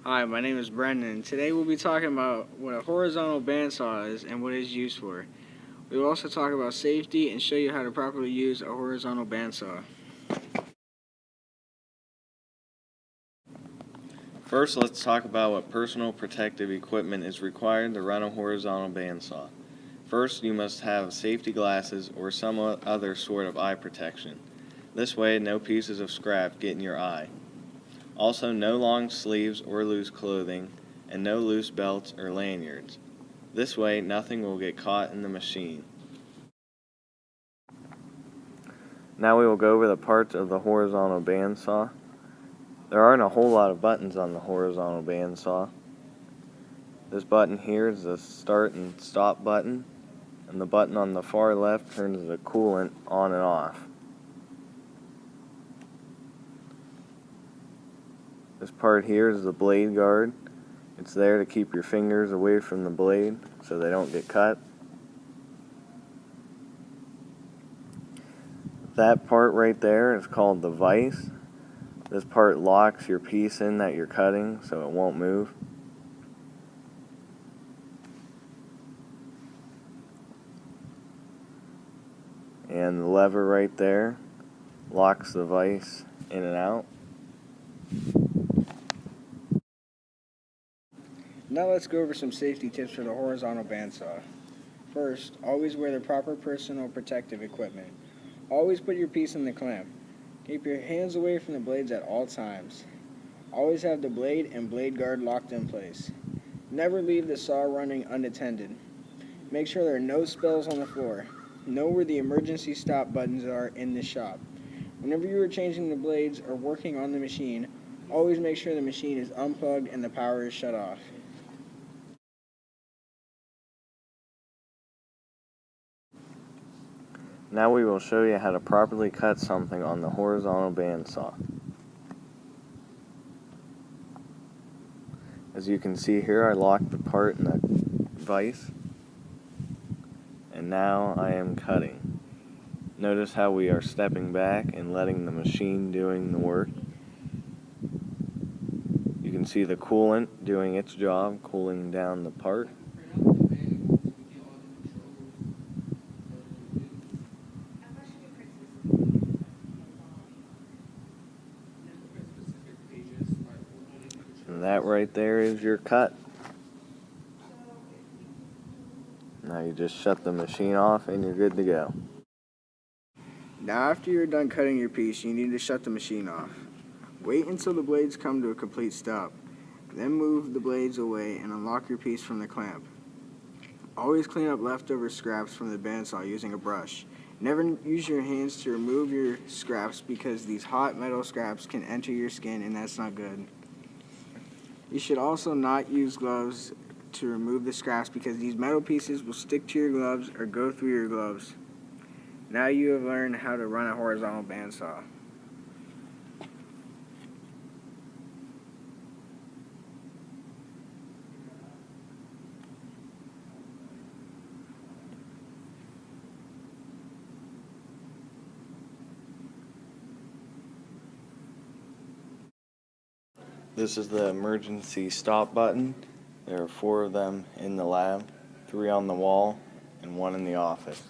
Hi, my name is Brendan. Today we'll be talking about what a horizontal bandsaw is and what it is used for. We will also talk about safety and show you how to properly use a horizontal bandsaw. First, let's talk about what personal protective equipment is required to run a horizontal bandsaw. First, you must have safety glasses or some other sort of eye protection. This way, no pieces of scrap get in your eye. Also, no long sleeves or loose clothing, and no loose belts or lanyards. This way, nothing will get caught in the machine. Now we will go over the parts of the horizontal bandsaw. There aren't a whole lot of buttons on the horizontal bandsaw. This button here is the start and stop button, and the button on the far left turns the coolant on and off. This part here is the blade guard. It's there to keep your fingers away from the blade so they don't get cut. That part right there is called the vise. This part locks your piece in that you're cutting so it won't move. And the lever right there locks the vise in and out. Now let's go over some safety tips for the horizontal bandsaw. First, always wear the proper personal protective equipment. Always put your piece in the clamp. Keep your hands away from the blades at all times. Always have the blade and blade guard locked in place. Never leave the saw running unattended. Make sure there are no spills on the floor. Know where the emergency stop buttons are in the shop. Whenever you are changing the blades or working on the machine, always make sure the machine is unplugged and the power is shut off. Now we will show you how to properly cut something on the horizontal bandsaw. As you can see here, I locked the part in the vise, and now I am cutting. Notice how we are stepping back and letting the machine doing the work. You can see the coolant doing its job, cooling down the part. And that right there is your cut. Now you just shut the machine off and you're good to go. Now after you're done cutting your piece, you need to shut the machine off. Wait until the blades come to a complete stop. Then move the blades away and unlock your piece from the clamp. Always clean up leftover scraps from the bandsaw using a brush. Never use your hands to remove your scraps because these hot metal scraps can enter your skin and that's not good. You should also not use gloves to remove the scraps because these metal pieces will stick to your gloves or go through your gloves. Now you have learned how to run a horizontal bandsaw. This is the emergency stop button. There are 4 of them in the lab, 3 on the wall, and 1 in the office.